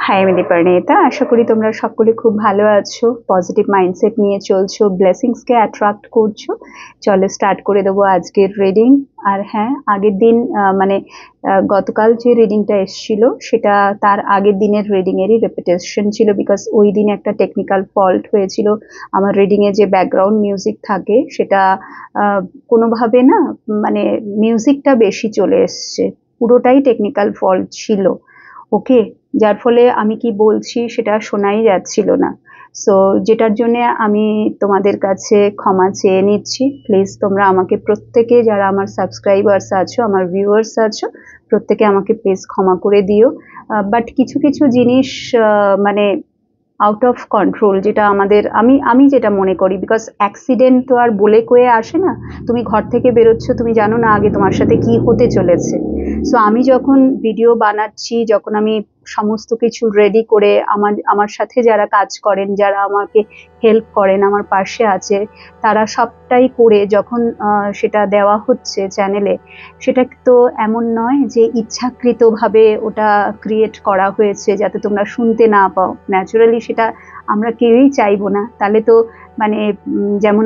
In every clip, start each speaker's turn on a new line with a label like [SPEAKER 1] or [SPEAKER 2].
[SPEAKER 1] High, আমি দীপার্ণিতা। আশা করি তোমরা সকলে খুব ভালো আছো, পজিটিভ মাইন্ডসেট নিয়ে চলছো, ব্লেসিংসকে অ্যাট্রাক্ট করছো। চলো স্টার্ট করে দেবো আজকের রিডিং। আর হ্যাঁ, আগের দিন গতকাল যে রিডিংটা এসেছিল সেটা তার আগের দিনের রিডিং এরই রেপিটেশন ছিল, বিকজ ওই দিন একটা টেকনিক্যাল ফল্ট হয়েছিল। আমার রিডিং এ যে ব্যাকগ্রাউন্ড মিউজিক থাকে সেটা কোনোভাবে না, মানে মিউজিকটা বেশি চলে এসছে, পুরোটাই টেকনিক্যাল ফল্ট ছিল। ওকে, যার ফলে আমি কি বলছি সেটা শোনাই যাচ্ছিল না। সো যেটার জন্য আমি তোমাদের কাছে ক্ষমা চেয়ে নিচ্ছি। প্লিজ তোমরা আমাকে প্রত্যেকে, যারা আমার সাবস্ক্রাইবার্স আছো, আমার ভিউয়ার্স আছো, প্রত্যেকে আমাকে প্লিজ ক্ষমা করে দিও। বাট কিছু কিছু জিনিস মানে আউট অফ কন্ট্রোল, যেটা আমাদের, আমি যেটা মনে করি, বিকজ অ্যাক্সিডেন্ট তো আর বলে কয়ে আসে না। তুমি ঘর থেকে বেরোচ্ছ, তুমি জানো না আগে তোমার সাথে কি হতে চলেছে। সো আমি যখন ভিডিও বানাচ্ছি, যখন আমি সমস্ত কিছু রেডি করে, আমার সাথে যারা কাজ করেন, যারা আমাকে হেল্প করেন, আমার পাশে আছে, তারা সবটাই করে যখন সেটা দেওয়া হচ্ছে চ্যানেলে, সেটা তো এমন নয় যে ইচ্ছাকৃতভাবে ওটা ক্রিয়েট করা হয়েছে যাতে তোমরা শুনতে না পাও। ন্যাচারালি সেটা আমরা কেউই চাইবো না। তাহলে তো মানে যেমন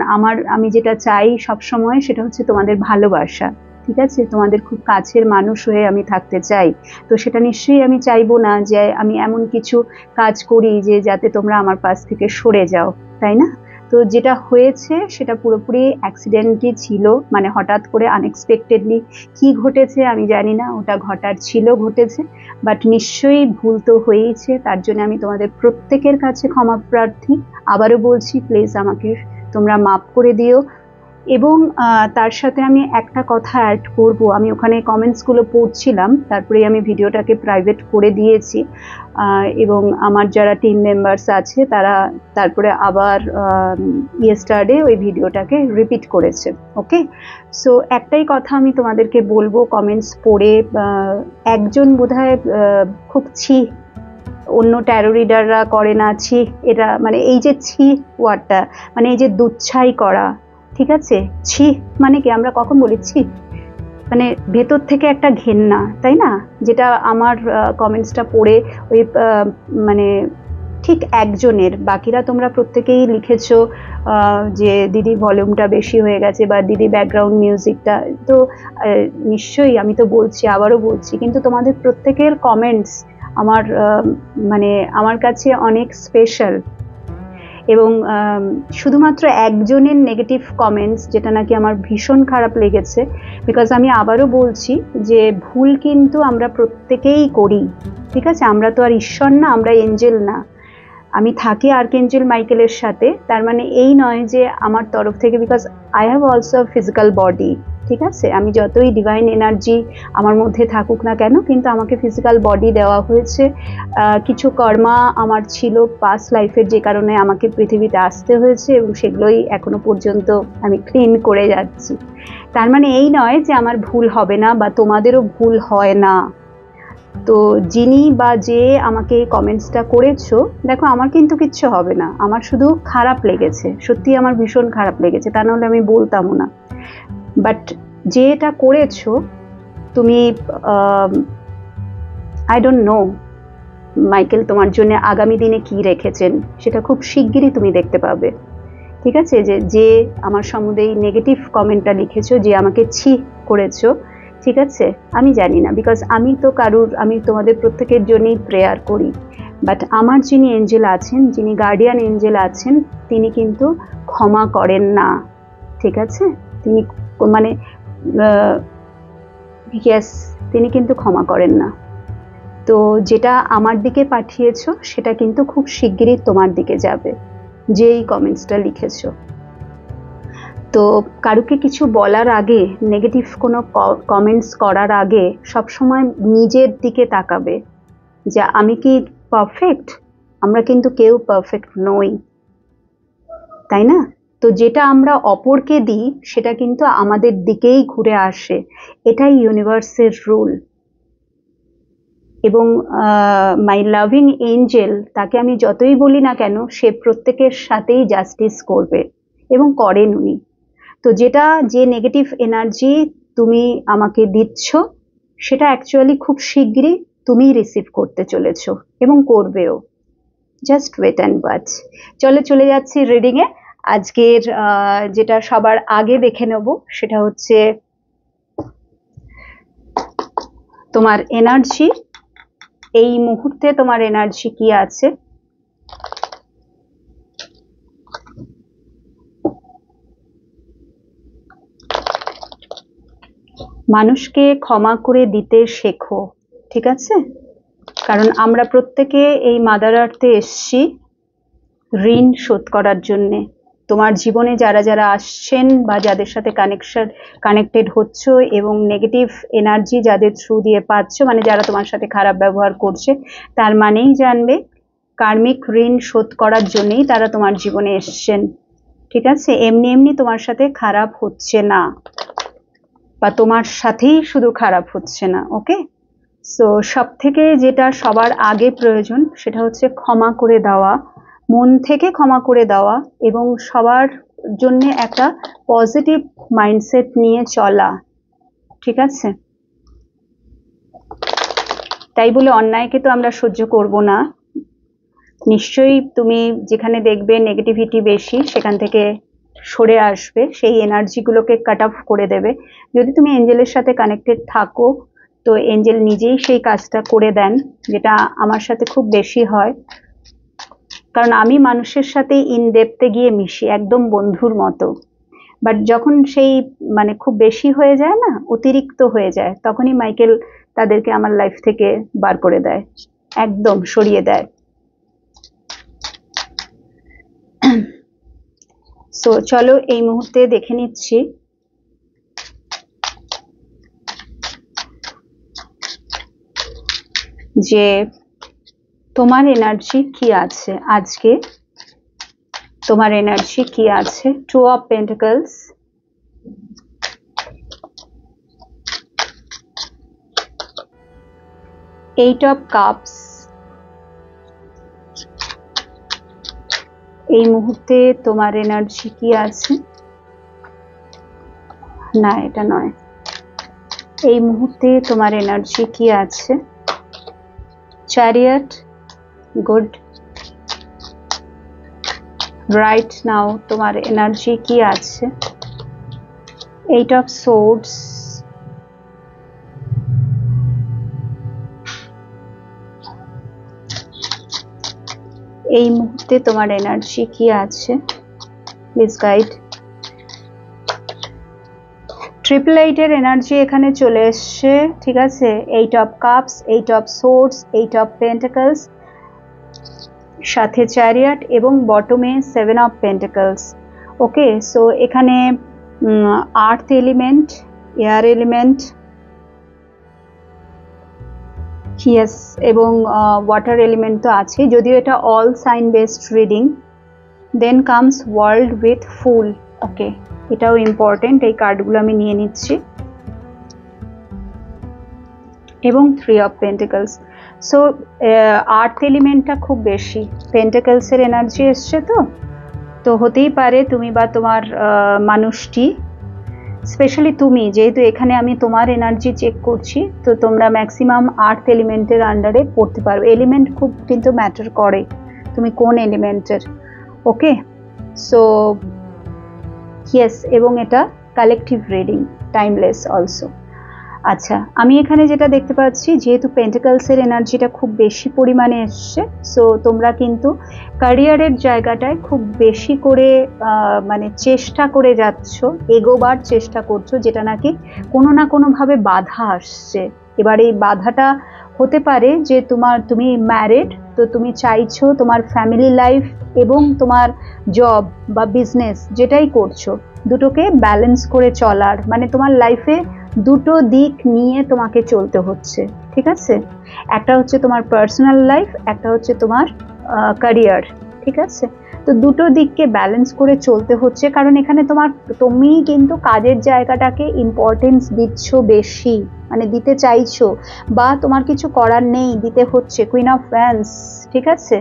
[SPEAKER 1] আমি যেটা চাই সব সময়, সেটা হচ্ছে তোমাদের ভালোবাসা। ঠিক আছে, তোমাদের খুব কাছের মানুষ হয়ে আমি থাকতে চাই। তো সেটা নিশ্চয়ই আমি চাইবো না যে আমি এমন কিছু কাজ করি যে যাতে তোমরা আমার পাশ থেকে সরে যাও, তাই না? তো যেটা হয়েছে সেটা পুরোপুরি অ্যাক্সিডেন্টই ছিল, মানে হঠাৎ করে আনএক্সপেক্টেডলি কি ঘটেছে আমি জানি না, ওটা ঘটার ছিল, ঘটেছে। বাট নিশ্চয়ই ভুল তো হয়েইছে, তার জন্য আমি তোমাদের প্রত্যেকের কাছে ক্ষমা প্রার্থী। আবারও বলছি, প্লিজ আমাকে তোমরা মাফ করে দিও। এবং তার সাথে আমি একটা কথা অ্যাড করব। আমি ওখানে কমেন্টসগুলো পড়ছিলাম, তারপরে আমি ভিডিওটাকে প্রাইভেট করে দিয়েছি। এবং আমার যারা টিম মেম্বার্স আছে তারা তারপরে আবার ইয়েস্টারডে ওই ভিডিওটাকে রিপিট করেছে। ওকে, সো একটাই কথা আমি তোমাদেরকে বলবো, কমেন্টস পড়ে একজন বোধহয় খুব অন্য ট্যারো রিডাররা করে না ছি, এটা মানে এই যে ছি ওয়ার্ডটা, মানে এই যে দুচ্ছাই করা, ঠিক আছে? ছি মানে কি, আমরা কখন বলি ছি, মানে ভেতর থেকে একটা ঘেন্না, তাই না? যেটা আমার কমেন্টসটা পড়ে ওই মানে ঠিক একজনের, বাকিরা তোমরা প্রত্যেকেই লিখেছো যে দিদি ভলিউমটা বেশি হয়ে গেছে, বা দিদি ব্যাকগ্রাউন্ড মিউজিকটা, তো নিশ্চয়ই আমি তো বলছি, আবারও বলছি, কিন্তু তোমাদের প্রত্যেকের কমেন্টস আমার মানে আমার কাছে অনেক স্পেশাল। এবং শুধুমাত্র একজনের নেগেটিভ কমেন্টস, যেটা নাকি আমার ভীষণ খারাপ লেগেছে, বিকজ আমি আবারও বলছি যে ভুল কিন্তু আমরা প্রত্যেকেই করি, ঠিক আছে? আমরা তো আর ঈশ্বর না, আমরা এঞ্জেল না। আমি থাকি আর্কএঞ্জেল মাইকেলের সাথে, তার মানে এই নয় যে আমার তরফ থেকে, because I have also physical body, ঠিক আছে? আমি যতই ডিভাইন এনার্জি আমার মধ্যে থাকুক না কেন, কিন্তু আমাকে ফিজিক্যাল বডি দেওয়া হয়েছে। কিছু কর্মা আমার ছিল পাস্ট লাইফের, যে কারণে আমাকে পৃথিবীতে আসতে হয়েছে, এবং সেগুলোই এখনো পর্যন্ত আমি ক্লিন করে যাচ্ছি। তার মানে এই নয় যে আমার ভুল হবে না, বা তোমাদেরও ভুল হয় না। তো যিনি বা যে আমাকে কমেন্টসটা করেছো, দেখো আমার কিন্তু কিচ্ছু হবে না, আমার শুধু খারাপ লেগেছে, সত্যি আমার ভীষণ খারাপ লেগেছে, তা নাহলে আমি বলতামও না। বাট যে এটা করেছো তুমি, আই ডোন্ট নো মাইকেল তোমার জন্য আগামী দিনে কি রেখেছেন, সেটা খুব শিগগিরই তুমি দেখতে পাবে। ঠিক আছে, যে আমার সম্বন্ধে এই নেগেটিভ কমেন্টটা লিখেছো, যে আমাকে ছি করেছো, ঠিক আছে? আমি জানি না, বিকজ আমি তো আমি তোমাদের প্রত্যেকের জন্যই প্রেয়ার করি। বাট আমার যিনি এঞ্জেল আছেন, যিনি গার্ডিয়ান এঞ্জেল আছেন, তিনি কিন্তু ক্ষমা করেন না, ঠিক আছে? তিনি মানে ইয়েস, তিনি কিন্তু ক্ষমা করেন না। তো যেটা আমার দিকে পাঠিয়েছো সেটা কিন্তু খুব শিগগিরই তোমার দিকে যাবে, যেই কমেন্টসটা লিখেছো। তো কারুকে কিছু বলার আগে, নেগেটিভ কোনো কমেন্টস করার আগে সবসময় নিজের দিকে তাকাবে, যে আমি কি পারফেক্ট? আমরা কিন্তু কেউ পারফেক্ট নই, তাই না? তো যেটা আমরা অপরকে দিই সেটা কিন্তু আমাদের দিকেই ঘুরে আসে, এটাই ইউনিভার্সের রুল। এবং মাই লাভিং এঞ্জেল, তাকে আমি যতই বলি না কেন, সে প্রত্যেকের সাথেই জাস্টিস করবে, এবং করেন উনি। তো যে নেগেটিভ এনার্জি তুমি আমাকে দিচ্ছ, সেটা অ্যাকচুয়ালি খুব শিগগিরই তুমি রিসিভ করতে চলেছো এবং করবেও। Just wait and watch. চলে যাচ্ছি রিডিং এ। আজকের যেটা সবার আগে দেখে নেব সেটা হচ্ছে তোমার এনার্জি। এই মুহূর্তে তোমার এনার্জি কি আছে? মানুষকে ক্ষমা করে দিতে শেখো, ঠিক আছে? কারণ আমরা প্রত্যেকে এই মাদার আর্থে এসছি ঋণ শোধ করার জন্যে। তোমার জীবনে যারা যারা আসছেন বা যাদের সাথে কানেক্টেড হচ্ছ এবং নেগেটিভ এনার্জি যাদের থ্রু দিয়ে পাচ্ছ, মানে যারা তোমার সাথে খারাপ ব্যবহার করছে, তার মানেই জানবে কার্মিক ঋণ শোধ করার জন্যই তারা তোমার জীবনে এসছেন, ঠিক আছে? এমনি এমনি তোমার সাথে খারাপ হচ্ছে না, বা তোমার সাথেই শুধু খারাপ হচ্ছে না। ওকে, সো সব থেকে যেটা সবার আগে প্রয়োজন সেটা হচ্ছে ক্ষমা করে দেওয়া, মন থেকে ক্ষমা করে দেওয়া এবং সবার জন্য একটা পজিটিভ মাইন্ডসেট নিয়ে চলা, ঠিক আছে? তাই বলে অন্যায়কে তো আমরা সহ্য করব না। নিশ্চয়ই তুমি যেখানে দেখবে নেগেটিভিটি বেশি সেখান থেকে সরে আসবে, সেই এনার্জিগুলোকে কাট অফ করে দেবে। যদি তুমি এঞ্জেলের সাথে কানেক্টেড থাকো তো এঞ্জেল নিজেই সেই কাজটা করে দেন, যেটা আমার সাথে খুব বেশি হয়, কারণ আমি মানুষের সাথে ইন ডেপথে গিয়ে মিশি একদম বন্ধুর মতো। বাট যখন সেই মানে খুব বেশি হয়ে যায় না, অতিরিক্ত হয়ে যায়, তখনই মাইকেল তাদেরকে আমার লাইফ থেকে বার করে দেয়, একদম সরিয়ে দেয়। সো চলো এই মুহূর্তে দেখে নিচ্ছি যে তোমার এনার্জি কি আছে আজকে। তোমার এনার্জি কি আছে? Two of pentacles, eight of cups. এই মুহূর্তে তোমার এনার্জি কি আছে? না, এটা নয়। এই মুহূর্তে তোমার এনার্জি কি আছে? Chariot, good. রাইট নাও তোমার এনার্জি কি আছে? এইট অফ সোর্ডস, এই মুহূর্তে তোমার এনার্জি কি আছে? Please guide. ট্রিপল এইটের এনার্জি এখানে চলে এসছে, ঠিক আছে? Eight of cups, eight of swords, eight of pentacles, সাথে চ্যারিয়ট এবং বটমে seven of pentacles. Okay, so এখানে earth element, air element, yes, এবং ওয়াটার এলিমেন্ট তো আছে, যদিও এটা all sign based reading. Then comes world with fool. Okay, এটাও ইম্পর্টেন্ট, এই কার্ডগুলো আমি নিয়ে নিচ্ছি, এবং three of pentacles. So earth এলিমেন্টটা খুব বেশি, পেন্টাকলসের এনার্জি এসছে, তো হতেই পারে তুমি বা তোমার মানুষটি, স্পেশালি তুমি, যেহেতু এখানে আমি তোমার এনার্জি চেক করছি, তো তোমরা ম্যাক্সিমাম আর্থ এলিমেন্টের আন্ডারে পড়তে পারবে। এলিমেন্ট খুব কিন্তু ম্যাটার করে, তুমি কোন এলিমেন্টের। ওকে, সো ইয়েস, এবং এটা কালেকটিভ রিডিং, টাইমলেস অলসো। আচ্ছা, আমি এখানে যেটা দেখতে পাচ্ছি, যেহেতু পেন্টাকলসের এনার্জিটা খুব বেশি পরিমাণে এসছে, সো তোমরা কিন্তু ক্যারিয়ারের জায়গাটায় খুব বেশি করে মানে চেষ্টা করে যাচ্ছ, এগোবার চেষ্টা করছো, যেটা নাকি কোনো না কোনোভাবে বাধা আসছে। এবার এই বাধাটা হতে পারে যে তুমি ম্যারিড, তো তুমি চাইছো তোমার ফ্যামিলি লাইফ এবং তোমার জব বা বিজনেস যেটাই করছো দুটোকে ব্যালেন্স করে চলার, মানে তোমার লাইফে দুটো দিক নিয়ে তোমাকে চলতে হচ্ছে, ঠিক আছে? একটা হচ্ছে তোমার পার্সোনাল লাইফ, একটা হচ্ছে তোমার ক্যারিয়ার, ঠিক আছে? তো দুটো দিককে ব্যালেন্স করে চলতে হচ্ছে, কারণ এখানে তুমি কিন্তু কাজের জায়গাটাকে ইম্পর্টেন্স দিচ্ছ বেশি, মানে দিতে চাইছো, বা তোমার কিছু করার নেই, দিতে হচ্ছে। কুইন অফ ওয়ান্স, ঠিক আছে?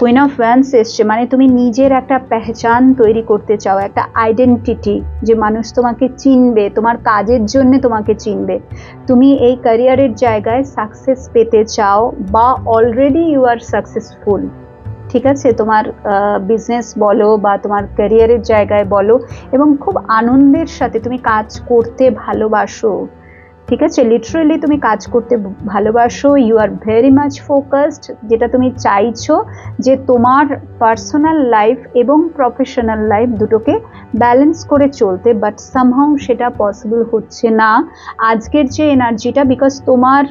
[SPEAKER 1] কুইন অফ ওয়ান্স এসছে, মানে তুমি নিজের একটা পেহচান তৈরি করতে চাও, একটা আইডেন্টিটি, যে মানুষ তোমাকে চিনবে, তোমার কাজের জন্য তোমাকে চিনবে। তুমি এই ক্যারিয়ারের জায়গায় সাকসেস পেতে চাও বা অলরেডি ইউ আর সাকসেসফুল। ঠিক আছে, তোমার বিজনেস বলো বা তোমার ক্যারিয়ারের জায়গায় বলো, এবং খুব আনন্দের সাথে তুমি কাজ করতে ভালোবাসো। ঠিক আছে, লিটারালি তুমি কাজ করতে ভালোবাসো, you are very much focused, যেটা তুমি চাইছো যে তোমার পার্সোনাল লাইফ এবং প্রফেশনাল লাইফ দুটোকে ব্যালেন্স করে চলতে, বাট সামহাউ সেটা পসিবল হচ্ছে না আজকের যে এনার্জিটা। বিকজ তোমার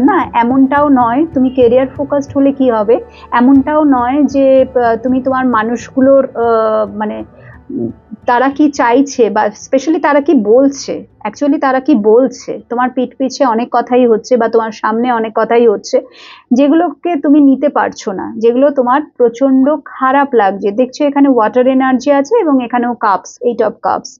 [SPEAKER 1] না এমনটাও নয় তুমি কেরিয়ার ফোকাসড হলে কি হবে, এমনটাও নয় যে তুমি তোমার মানুষগুলোর মানে তারা কি চাইছে বা স্পেশালি তারা কি বলছে, অ্যাকচুয়ালি তারা কি বলছে, তোমার পিঠ পিছে অনেক কথাই হচ্ছে বা তোমার সামনে অনেক কথাই হচ্ছে যেগুলোকে তুমি নিতে পারছো না, যেগুলো তোমার প্রচন্ড খারাপ লাগছে। দেখছো এখানে ওয়াটার এনার্জি আছে এবং এখানেও কাপস, 8 অফ কাপস।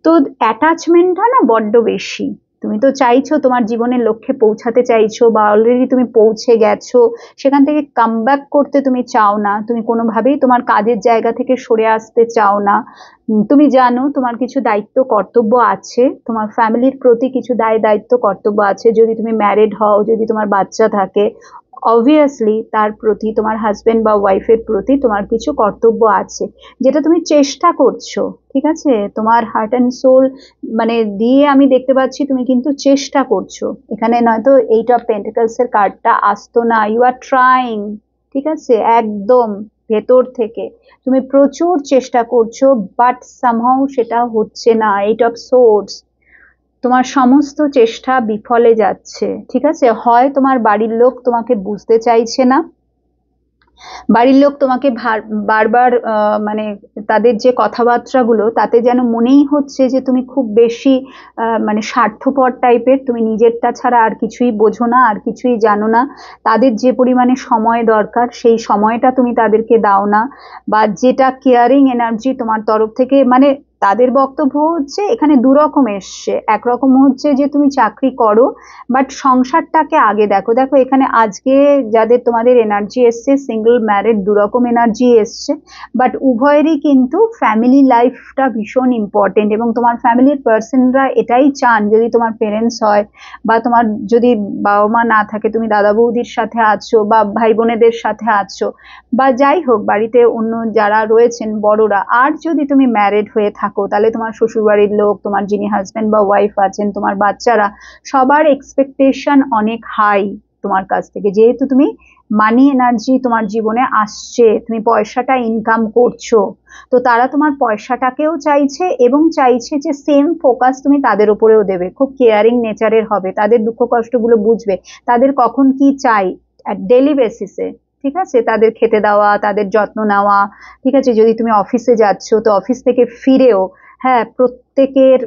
[SPEAKER 1] তো অ্যাটাচমেন্টটা না বড্ড বেশি। তুমি তো চাইছো তোমার জীবনের লক্ষ্যে পৌঁছাতে চাইছো বা অলরেডি তুমি পৌঁছে গেছো, সেখান থেকে কামব্যাক করতে তুমি চাও না, তুমি কোনোভাবেই তোমার কাজের জায়গা থেকে সরে আসতে চাও না। তুমি জানো তোমার কিছু দায়িত্ব কর্তব্য আছে, তোমার ফ্যামিলির প্রতি কিছু দায়িত্ব কর্তব্য আছে। যদি তুমি ম্যারিড হও, যদি তোমার বাচ্চা থাকে, অবভিয়াসলি তার প্রতি, তোমার হাজবেন্ড বা ওয়াইফের প্রতি তোমার কিছু কর্তব্য আছে, যেটা তুমি চেষ্টা করছো। ঠিক আছে, তোমার হার্ট অ্যান্ড সোল মানে দিয়ে আমি দেখতে পাচ্ছি তুমি কিন্তু চেষ্টা করছো। এখানে নয়তো 8 অফ পেন্টিকলস এর কার্ডটা আসতো না, ইউ আর ট্রাইং। ঠিক আছে, একদম ভেতর থেকে তুমি প্রচুর চেষ্টা করছো, বাট সামহাউ সেটা হচ্ছে না। 8 অফ সোর্ডস, তোমার সমস্ত চেষ্টা বিফলে যাচ্ছে। ঠিক আছে, হয় তোমার বাড়ির লোক তোমাকে বুঝতে চাইছে না, বাড়ির লোক তোমাকে বারবার মানে তাদের যে কথাবার্তাগুলো তাতে যেন মনেই হচ্ছে যে তুমি খুব বেশি মানে স্বার্থপর টাইপের, তুমি নিজেরটা ছাড়া আর কিছুই বোঝো না, আর কিছুই জানো না। তাদের যে পরিমাণে সময় দরকার সেই সময়টা তুমি তাদেরকে দাও না, বা যেটা কেয়ারিং এনার্জি তোমার তরফ থেকে, মানে তাদের বক্তব্য হচ্ছে এখানে দুরকম এসছে। একরকম হচ্ছে যে তুমি চাকরি করো বাট সংসারটাকে আগে দেখো। দেখো এখানে আজকে যাদের তোমাদের এনার্জি এসছে, সিঙ্গেল ম্যারিড, দুরকম এনার্জি এসছে, বাট উভয়েরই কিন্তু ফ্যামিলি লাইফটা ভীষণ ইম্পর্টেন্ট, এবং তোমার ফ্যামিলির পার্সনরা এটাই চান, যদি তোমার পেরেন্টস হয় বা তোমার যদি বাবা মা না থাকে, তুমি দাদা বৌদির সাথে আছো বা ভাই বোনেদের সাথে আছো, বা যাই হোক বাড়িতে অন্য যারা রয়েছেন বড়রা, আর যদি তুমি ম্যারিড হয়ে থাকো তাহলে তোমার শ্বশুরবাড়ির লোক, তোমার যিনি হাজবেন্ড বা ওয়াইফ আছেন, তোমার বাচ্চারা, সবার এক্সপেকটেশন অনেক হাই তোমার কাছ থেকে। যেহেতু তুমি মানি এনার্জি তোমার জীবনে আসছে, তুমি পয়সাটা ইনকাম করছো, তো তারা তোমার পয়সাটাকেও চাইছে এবং চাইছে যে সেম ফোকাস তুমি তাদের উপরেও দেবে, খুব কেয়ারিং নেচারের হবে, তাদের দুঃখ কষ্টগুলো বুঝবে, তাদের কখন কি চাই ডেইলি বেসিসে। ঠিক আছে, তাদের খেতে দেওয়া, তাদের যত্ন নেওয়া। ঠিক আছে, যদি তুমি অফিসে যাচ্ছ তো অফিস থেকে ফিরেও হ্যাঁ প্রত্যেকের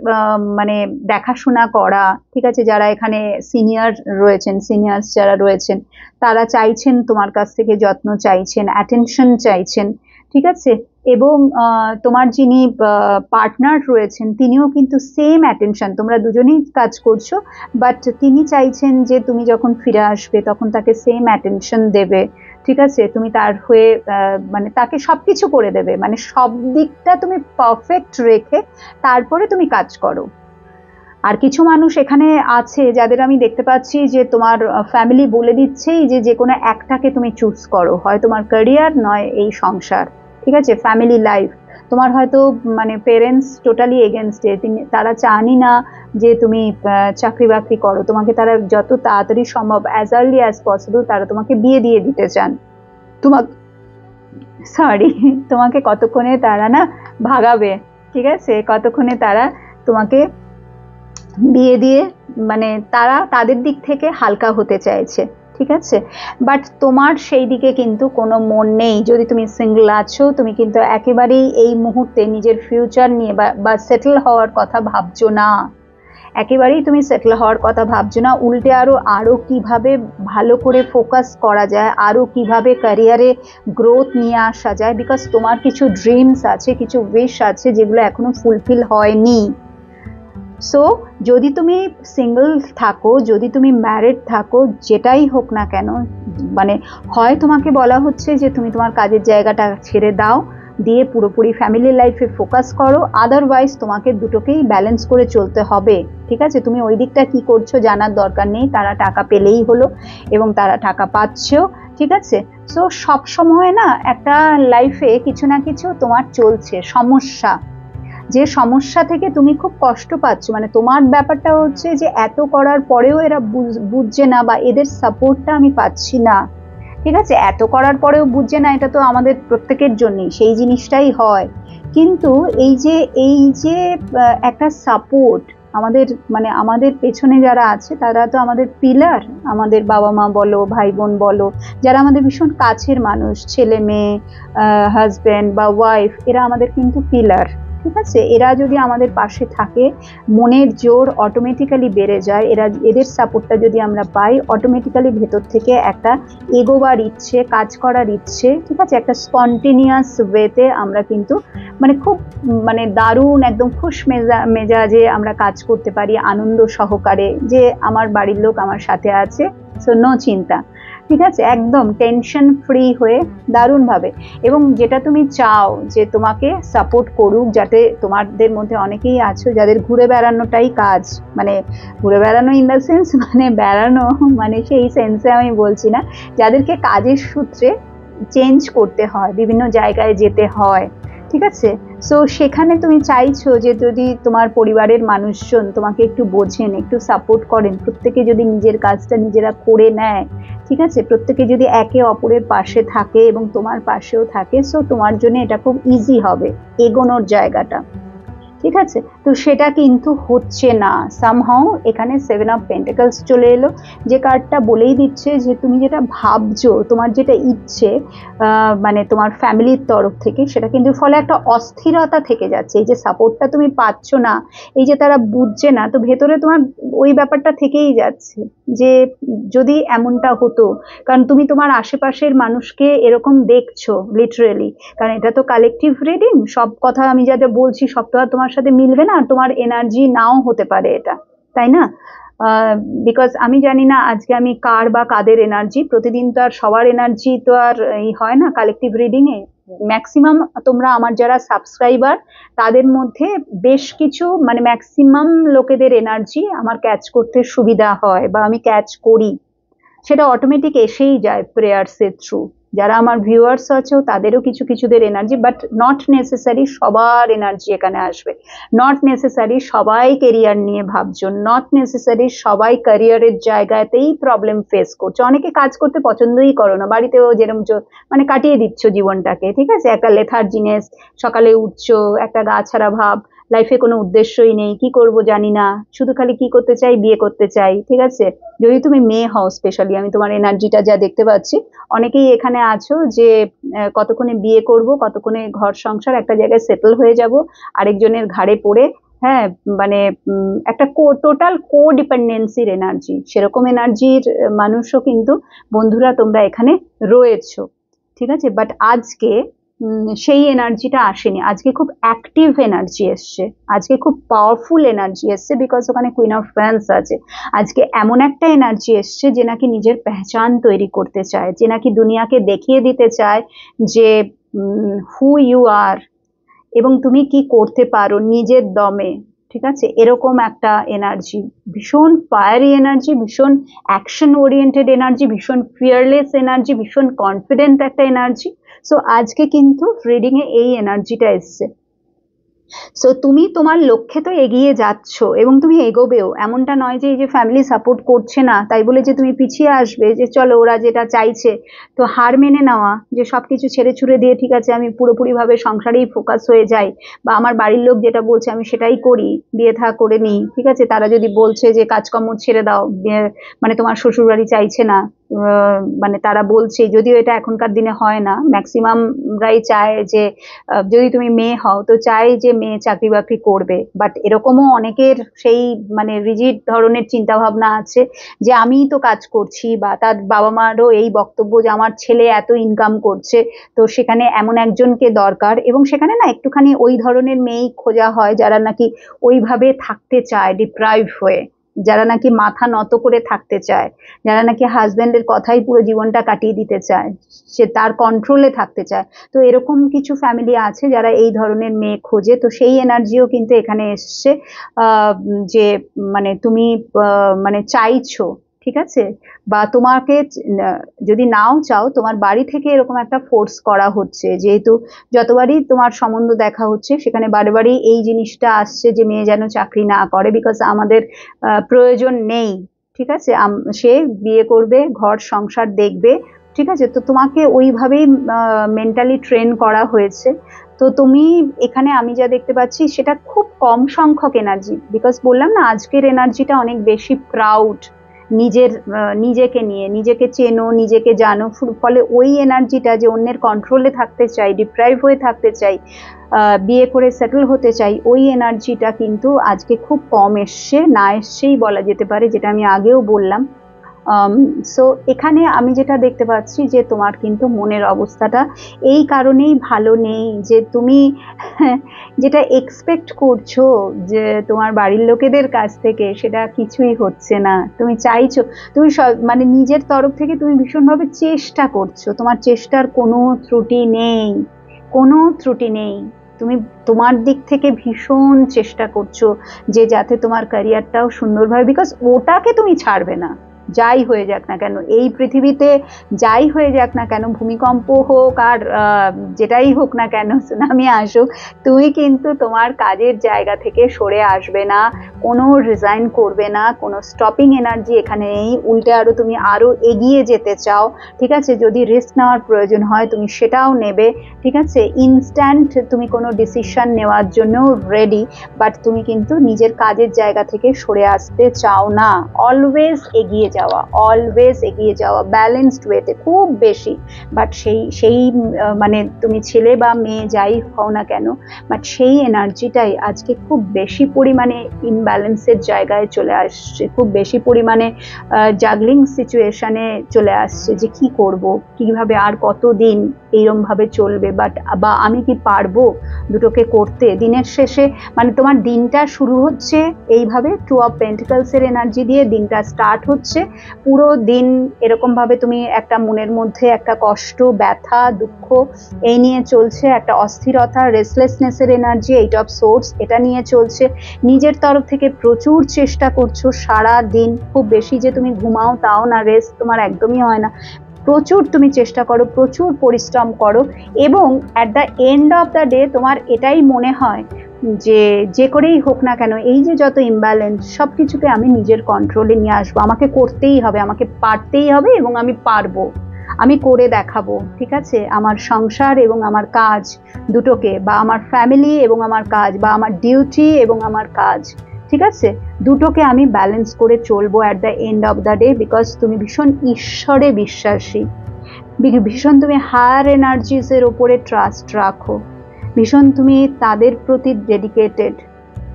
[SPEAKER 1] মানে দেখাশোনা করা। ঠিক আছে, যারা এখানে সিনিয়র রয়েছেন, সিনিয়র্স যারা রয়েছেন, তারা চাইছেন তোমার কাছ থেকে যত্ন চাইছেন, অ্যাটেনশন চাইছেন। ঠিক আছে, এবং তোমার যিনি পার্টনার রয়েছেন তিনিও কিন্তু সেম অ্যাটেনশন, তোমরা দুজনেই কাজ করছো, বাট তিনি চাইছেন যে তুমি যখন ফিরে আসবে তখন তাকে সেম অ্যাটেনশন দেবে। ঠিক আছে, তুমি তার হয়ে মানে তাকে সবকিছু করে দেবে, মানে সব দিকটা তুমি পারফেক্ট রেখে তারপরে তুমি কাজ করো। আর কিছু মানুষ এখানে আছে যাদের আমি দেখতে পাচ্ছি যে তোমার ফ্যামিলি বলে দিচ্ছেই যে যে কোনো একটাকে তুমি চুজ করো, হয় তোমার ক্যারিয়ার নয় এই সংসার। ঠিক আছে, ফ্যামিলি লাইফ তোমার হয়তো মানে পেরেন্টস টোটালি এগেনস্টে, তারা চানই না যে তুমি চাকরি বাকরি করো, তোমাকে তারা যত তাড়াতাড়ি সম্ভব অ্যাজ আর্লি অ্যাজ পসিবল তারা তোমাকে বিয়ে দিয়ে দিতে চান। তোমাকে সরি, তোমাকে কতক্ষণে তারা না ভাগাবে। ঠিক আছে, কতক্ষণে তারা তোমাকে বিয়ে দিয়ে মানে তারা তাদের দিক থেকে হালকা হতে চাইছে। ঠিক আছে, বাট তোমার সেই দিকে কিন্তু কোনো মন নেই। যদি তুমি সিঙ্গেল আছো তুমি কিন্তু একেবারেই এই মুহূর্তে নিজের ফিউচার নিয়ে বা সেটেল হওয়ার কথা ভাবছো না, একেবারেই তুমি সেটেল হওয়ার কথা ভাবছো না। উল্টে আরো কিভাবে ভালো করে ফোকাস করা যায়, আরো কিভাবে ক্যারিয়ারে গ্রোথ নিয়ে আসা যায়, বিকজ তোমার কিছু ড্রিমস আছে, কিছু উইশ আছে যেগুলো এখনো ফুলফিল হয়নি। সো যদি তুমি সিঙ্গেল থাকো, যদি তুমি ম্যারিড থাকো, যেটাই হোক না কেন, মানে হয় তোমাকে বলা হচ্ছে যে তুমি তোমার কাজের জায়গাটা ছেড়ে দাও, দিয়ে পুরোপুরি ফ্যামিলি লাইফে ফোকাস করো, আদারওয়াইজ তোমাকে দুটোকেই ব্যালেন্স করে চলতে হবে। ঠিক আছে, তুমি ওই দিকটা কি করছো জানার দরকার নেই, তারা টাকা পেলেই হলো এবং তারা টাকা পাচ্ছেও। ঠিক আছে, সো সব সময় না একটা লাইফে কিছু না কিছু তোমার চলছে সমস্যা, যে সমস্যা থেকে তুমি খুব কষ্ট পাচ্ছ, মানে তোমার ব্যাপারটা হচ্ছে যে এত করার পরেও এরা বুঝছে না বা এদের সাপোর্টটা আমি পাচ্ছি না। ঠিক আছে, এত করার পরেও বুঝছে না, এটা তো আমাদের প্রত্যেকের জন্যই সেই জিনিসটাই হয়। কিন্তু এই যে একটা সাপোর্ট আমাদের, মানে আমাদের পেছনে যারা আছে তারা তো আমাদের পিলার, আমাদের বাবা মা বলো, ভাই বোন বলো, যারা আমাদের ভীষণ কাছের মানুষ, ছেলে মেয়ে, হাজব্যান্ড বা ওয়াইফ, এরা আমাদের কিন্তু পিলার। ঠিক আছে, এরা যদি আমাদের পাশে থাকে, মনের জোর অটোমেটিক্যালি বেড়ে যায়। এদের সাপোর্টটা যদি আমরা পাই, অটোমেটিক্যালি ভেতর থেকে একটা এগোবার ইচ্ছে, কাজ করার ইচ্ছে, ঠিক আছে, একটা স্পন্টেনিয়াস ওয়েতে আমরা কিন্তু মানে খুব মানে দারুণ একদম খুশ মেজাজে আমরা কাজ করতে পারি, আনন্দ সহকারে, যে আমার বাড়ির লোক আমার সাথে আছে, সো নো চিন্তা। ঠিক আছে, একদম টেনশন ফ্রি হয়ে দারুণভাবে। এবং যেটা তুমি চাও যে তোমাকে সাপোর্ট করুক, যাতে তোমাদের মধ্যে অনেকেই আছো যাদের ঘুরে বেড়ানোটাই কাজ, মানে ঘুরে বেড়ানো ইন দ্য সেন্স মানে বেড়ানো, মানে সেই সেন্সে আমি বলছি না, যাদেরকে কাজের সূত্রে চেঞ্জ করতে হয়, বিভিন্ন জায়গায় যেতে হয়। ঠিক আছে, সো সেখানে তুমি চাইছো যে যদি তোমার পরিবারের মানুষজন তোমাকে একটু বোঝেন, একটু সাপোর্ট করেন, প্রত্যেকে যদি নিজের কাজটা নিজেরা করে নেয়, ঠিক আছে, প্রত্যেকে যদি একে অপরের পাশে থাকে এবং তোমার পাশেও থাকে, সো তোমার জন্য এটা খুব ইজি হবে এগোনোর জায়গাটা। ঠিক আছে, তো সেটা কিন্তু হচ্ছে না সামহাও। এখানে 7 অফ পেন্টাকলস চলে এলো, যে কার্ডটা বলেই দিচ্ছে যে তুমি যেটা ভাবছো, তোমার যেটা ইচ্ছে, মানে তোমার ফ্যামিলির তরফ থেকে, সেটা কিন্তু ফলে একটা অস্থিরতা থেকে যাচ্ছে। এই যে সাপোর্টটা তুমি পাচ্ছ না, এই যে তারা বুঝছে না, তো ভেতরে তোমার ওই ব্যাপারটা থেকেই যাচ্ছে যে যদি এমনটা হতো, কারণ তুমি তোমার আশেপাশের মানুষকে এরকম দেখছো লিটারেলি, কারণ এটা তো কালেকটিভ রিডিং, সব কথা আমি যা যা বলছি সব তো আর তোমার সাথে মিলবে না, আর তোমার এনার্জি নাও হতে পারে এটা, তাই না? বিকজ আমি জানি না আজকে আমি কার বা কাদের এনার্জি, প্রতিদিন তো আর সবার এনার্জি তো আর এই হয় না কালেকটিভ রিডিং এ। ম্যাক্সিমাম তোমরা আমার যারা সাবস্ক্রাইবার, তাদের মধ্যে বেশ কিছু মানে ম্যাক্সিমাম লোকেদের এনার্জি আমার ক্যাচ করতে সুবিধা হয় বা আমি ক্যাচ করি, সেটা অটোমেটিক এসেই যায় প্রেয়ার্সের থ্রু। যারা আমার ভিউয়ার্স আছে তাদেরও কিছু কিছুদের এনার্জি, বাট নট নেসেসারি সবার এনার্জি এখানে আসবে, নট নেসেসারি সবাই কেরিয়ার নিয়ে ভাবছো, নট নেসেসারি সবাই ক্যারিয়ারের জায়গাতেই প্রবলেম ফেস করছো, অনেকে কাজ করতে পছন্দই করো না, বাড়িতেও যেরকম মানে কাটিয়ে দিচ্ছ জীবনটাকে। ঠিক আছে, একটা লেথার্জিনেস, সকালে উঠছো একটা গা ছাড়া ভাব, লাইফে কোনো উদ্দেশ্যই নেই, কি করব জানি না, শুধু খালি কি করতে চাই, বিয়ে করতে চাই। ঠিক আছে, যদি তুমি মেয়ে হও স্পেশালি, আমি তোমার এনার্জিটা যা দেখতে পাচ্ছি, অনেকেই এখানে আছো যে কতক্ষণে বিয়ে করব, কতক্ষণে ঘর সংসার একটা জায়গায় সেটেল হয়ে যাব, আরেকজনের ঘাড়ে পড়ে, হ্যাঁ, মানে একটা টোটাল কো ডিপেন্ডেন্সির এনার্জি, সেরকম এনার্জির মানুষও কিন্তু বন্ধুরা তোমরা এখানে রয়েছো। ঠিক আছে, বাট আজকে সেই এনার্জিটা আসেনি, আজকে খুব অ্যাক্টিভ এনার্জি এসছে, আজকে খুব পাওয়ারফুল এনার্জি এসছে, বিকজ ওখানে কুইন অফ ফ্যান্স আছে। আজকে এমন একটা এনার্জি এসছে যে নাকি নিজের পেহচান তৈরি করতে চায়, যে নাকি দুনিয়াকে দেখিয়ে দিতে চায় যে হু ইউ আর, এবং তুমি কি করতে পারো নিজের দমে। ঠিক আছে, এরকম একটা এনার্জি, ভীষণ ফায়ারি এনার্জি, ভীষণ অ্যাকশন ওরিয়েন্টেড এনার্জি, ভীষণ ফিয়ারলেস এনার্জি, ভীষণ কনফিডেন্ট একটা এনার্জি। সো আজকে কিন্তু রিডিং এ এই এনার্জিটা এসছে। সো তুমি তোমার লক্ষ্যে তো এগিয়ে যাচ্ছ এবং তুমি এগোবেও, এমনটা নয় যে এই যে ফ্যামিলি সাপোর্ট করছে না তাই বলে যে তুমি পিছিয়ে আসবে, যে চলো ওরা যেটা চাইছে তো হার মেনে নেওয়া, যে সবকিছু ছেড়ে ছুড়ে দিয়ে ঠিক আছে আমি পুরোপুরিভাবে সংসারেই ফোকাস হয়ে যাই, বা আমার বাড়ির লোক যেটা বলছে আমি সেটাই করি, বিয়ে থা করে নিই। ঠিক আছে, তারা যদি বলছে যে কাজকর্ম ছেড়ে দাও, মানে তোমার শ্বশুর বাড়ি চাইছে না, মানে তারা বলছে, যদিও এটা এখনকার দিনে হয় না, ম্যাক্সিমামরাই চায় যে যদি তুমি মেয়ে হও তো চায় যে মেয়ে চাকরি বাকরি করবে, বাট এরকমও অনেকের সেই মানে রিজিড ধরনের চিন্তা ভাবনা আছে যে আমিই তো কাজ করছি, বা তার বাবা মারও এই বক্তব্য যে আমার ছেলে এত ইনকাম করছে, তো সেখানে এমন একজনকে দরকার। এবং সেখানে না একটুখানি ওই ধরনের মেয়েই খোঁজা হয় যারা নাকি ওইভাবে থাকতে চায় ডিপ্রাইভ হয়ে, যারা নাকি মাথা নত করে থাকতে চায়, যারা নাকি হাজবেন্ডের কথাই পুরো জীবনটা কাটিয়ে দিতে চায়, সে তার কন্ট্রোলে থাকতে চায়। তো এরকম কিছু ফ্যামিলি আছে যারা এই ধরনের মেয়ে খোঁজে, তো সেই এনার্জিও কিন্তু এখানে এসছে। যে মানে তুমি মানে চাইছো, ঠিক আছে, বা তোমাকে যদি নাও চাও তোমার বাড়ি থেকে এরকম একটা ফোর্স করা হচ্ছে, যেহেতু যতবারই তোমার সম্বন্ধ দেখা হচ্ছে সেখানে বারে বারেই এই জিনিসটা আসছে যে মেয়ে যেন চাকরি না করে, বিকজ আমাদের প্রয়োজন নেই, ঠিক আছে, সে বিয়ে করবে, ঘর সংসার দেখবে, ঠিক আছে। তো তোমাকে ওইভাবেই মেন্টালি ট্রেন করা হয়েছে। তো তুমি এখানে আমি যা দেখতে পাচ্ছি সেটা খুব কম সংখ্যক এনার্জি, বিকজ বললাম না আজকের এনার্জিটা অনেক বেশি প্রাউড, নিজের নিজেকে নিয়ে, নিজেকে চেনো, নিজেকে জানো, ফলে ওই এনার্জিটা যে অন্যের কন্ট্রোলে থাকতে চাই, ডিপ্রাইভ হয়ে থাকতে চাই, বিয়ে করে সেটেল হতে চাই, ওই এনার্জিটা কিন্তু আজকে খুব কম এসছে, না এসছেই বলা যেতে পারে, যেটা আমি আগেও বললাম। সো এখানে আমি যেটা দেখতে পাচ্ছি যে তোমার কিন্তু মনের অবস্থাটা এই কারণেই ভালো নেই যে তুমি যেটা এক্সপেক্ট করছো যে তোমার বাড়ির লোকেদের কাছ থেকে সেটা কিছুই হচ্ছে না। তুমি চাইছো, তুমি সব মানে নিজের তরফ থেকে তুমি ভীষণভাবে চেষ্টা করছো, তোমার চেষ্টার কোনো ত্রুটি নেই, কোনো ত্রুটি নেই। তুমি তোমার দিক থেকে ভীষণ চেষ্টা করছো যে যাতে তোমার ক্যারিয়ারটাও সুন্দরভাবে, বিকজ ওটাকে তুমি ছাড়বে না, যাই হয়ে যাক না কেন এই পৃথিবীতে, যাই হয়ে যাক না কেন, ভূমিকম্প হোক আর যেটাই হোক না কেন, সুনামি আসুক, তুমি কিন্তু তোমার কাজের জায়গা থেকে সরে আসবে না, কোনো রিজাইন করবে না, কোনো স্টপিং এনার্জি এখানে নেই, উল্টে আরো তুমি আরো এগিয়ে যেতে চাও, ঠিক আছে। যদি রিস্ক নেওয়ার প্রয়োজন হয় তুমি সেটাও নেবে, ঠিক আছে। ইনস্ট্যান্ট তুমি কোনো ডিসিশন নেওয়ার জন্য রেডি, বাট তুমি কিন্তু নিজের কাজের জায়গা থেকে সরে আসতে চাও না, অলওয়েজ এগিয়ে যাওয়া, অলওয়েজ এগিয়ে যাওয়া, ব্যালেন্সড ওয়েতে খুব বেশি। বাট সেই সেই মানে তুমি ছেলে বা মেয়ে যাই হও না কেন, বাট সেই এনার্জিটাই আজকে খুব বেশি পরিমাণে ইনব্যালেন্সের জায়গায় চলে আসছে, খুব বেশি পরিমাণে জাগলিং সিচুয়েশনে চলে আসছে যে কি করব, কিভাবে আর কতদিন এইরকম ভাবে চলবে, বাট বা আমি কি পারবো দুটোকে করতে। দিনের শেষে মানে তোমার দিনটা শুরু হচ্ছে এইভাবে, 2 অফ পেন্টিকলস এর এনার্জি দিয়ে দিনটা স্টার্ট হচ্ছে, পুরো দিন এরকম ভাবে তুমি একটা মনের মধ্যে একটা কষ্ট, ব্যথা, দুঃখ এই নিয়ে চলছে, একটা অস্থিরতা, রেস্টলেসনেস এর এনার্জি, 8 অফ সোর্স এটা নিয়ে চলছে। নিজের তরফ থেকে প্রচুর চেষ্টা করছো সারা দিন, খুব বেশি যে তুমি ঘুমাও তাও না, রেস্ট তোমার একদমই হয় না, প্রচুর তুমি চেষ্টা করো, প্রচুর পরিশ্রম করো, এবং at the end of the day তোমার এটাই মনে হয় যে যে করেই হোক না কেন এই যে যত ইমব্যালেন্স সব কিছুকে আমি নিজের কন্ট্রোলে নিয়ে আসবো, আমাকে করতেই হবে, আমাকে পারতেই হবে, এবং আমি পারবো, আমি করে দেখাবো, ঠিক আছে। আমার সংসার এবং আমার কাজ দুটোকে, বা আমার ফ্যামিলি এবং আমার কাজ, বা আমার ডিউটি এবং আমার কাজ, ঠিক আছে, দুটোকে আমি ব্যালেন্স করে চলবো at the end of the day, because তুমি ভীষণ ঈশ্বরে বিশ্বাসী, ভীষণ তুমি হায়ার এনার্জিস এর উপরে ট্রাস্ট রাখো, ভীষণ তুমি তাদের প্রতি ডেডিকেটেড,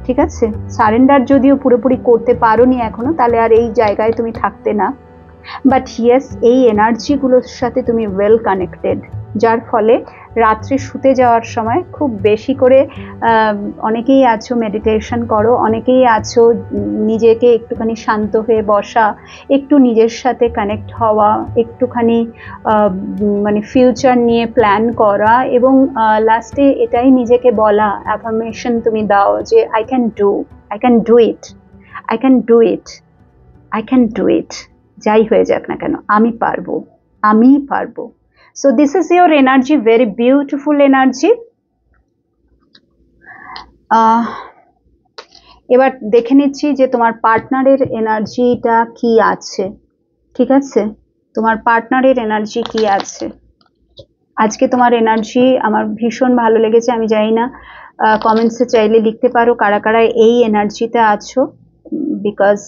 [SPEAKER 1] ঠিক আছে। সারেন্ডার যদিও পুরোপুরি করতে পারোনি এখনো, তাহলে আর এই জায়গায় তুমি থাকতে না, বাট ইয়েস এই এনার্জিগুলোর সাথে তুমি ওয়েল কানেক্টেড, যার ফলে রাত্রে শুতে যাওয়ার সময় খুব বেশি করে অনেকেই আছো মেডিটেশন করো, অনেকেই আছো নিজেকে একটুখানি শান্ত হয়ে বসা, একটু নিজের সাথে কানেক্ট হওয়া, একটুখানি মানে ফিউচার নিয়ে প্ল্যান করা, এবং লাস্টে এটাই নিজেকে বলা, অ্যাফার্মেশন তুমি দাও যে I can do, I can do it, I can do it, I can do it, যাই হয়ে যাক না কেন আমি পারবো, আমি পারবো। So this is your energy, very beautiful energy. এবার দেখে নিচ্ছি যে তোমার পার্টনারের এনার্জিটা কি আছে, ঠিক আছে, তোমার পার্টনারের এনার্জি কি আছে আজকে। তোমার এনার্জি আমার ভীষণ ভালো লেগেছে, আমি জানি না কমেন্টসে চাইলে লিখতে পারো কারা কারা এই এনার্জিতে আছো, বিকজ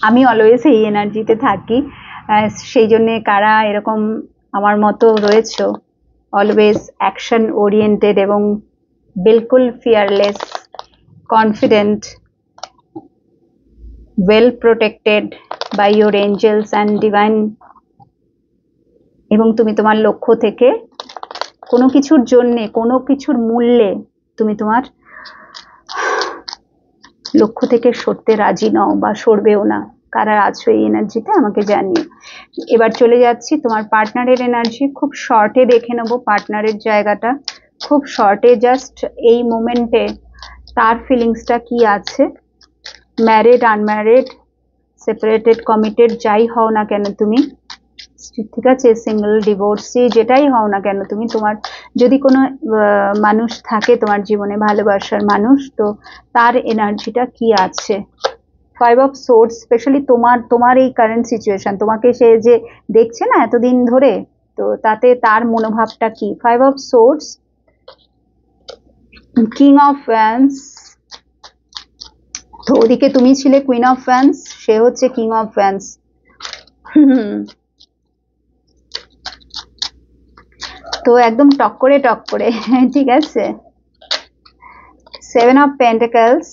[SPEAKER 1] আমি অলওয়েজ এই এনার্জিতে থাকি। সেই জন্যে কারা এরকম আমার মতো রয়েছো, অলওয়েজ অ্যাকশন ওরিয়েন্টেড এবং বিলকুল fearless, confident, well protected by your angels and divine, এবং তুমি তোমার লক্ষ্য থেকে কোনো কিছুর জন্যে, কোনো কিছুর মূল্যে তুমি তোমার লক্ষ্য থেকে সরতে রাজি নও বা সরবেও না। কারা আছো এই এনার্জিতে আমাকে জানিয়ে। এবার চলে যাচ্ছি তোমার পার্টনারের এনার্জি। খুব শর্টে দেখে নেবো পার্টনারের জায়গাটা, খুব শর্টে, জাস্ট এই মোমেন্টে তার ফিলিংসটা কি আছে। ম্যারিড, আনম্যারিড, সেপারেটেড, কমিটেড, যাই হও না কেন তুমি, ঠিক আছে, সিঙ্গেল, ডিভোর্সি, যেটাই হও না কেন তুমি, তোমার যদি কোনো মানুষ থাকে তোমার জীবনে, ভালোবাসার মানুষ, তো তার এনার্জিটা কি আছে। 5 অফ সোর্স, স্পেশালি তোমার এই কারেন্ট সিচুয়েশন, তোমাকে সে যে দেখছে না এতদিন ধরে, তো তাতে তার মনোভাবটা কি। 5 of swords, king of wands, তো ওদিকে তুমি ছিলে কুইন অফ ওয়ান্স, সে হচ্ছে কিং অফ ওয়ান্স। তো একদম টক করে ঠিক আছে। 7 অফ পেন্টাকলস,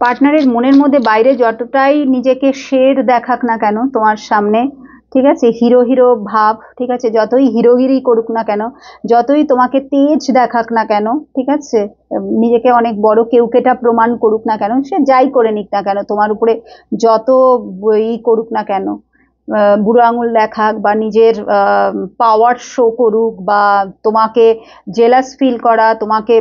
[SPEAKER 1] পার্টনারের মনের মধ্যে বাইরে যতটাই নিজেকে শের দেখাক না কেন তোমার সামনে, ঠিক আছে, হিরো হিরো ভাব, ঠিক আছে, যতই হিরোগিরি করুক না কেন, যতই তোমাকে তেজ দেখাক না কেন, ঠিক আছে, নিজেকে অনেক বড় কেউকেটা প্রমাণ করুক না কেন, সে যাই করে নিক না কেন, তোমার উপরে যত ই করুক না কেন, বুড়ো আঙুল দেখাক বা নিজের পাওয়ার শো করুক বা তোমাকে জেলাস ফিল করা, তোমাকে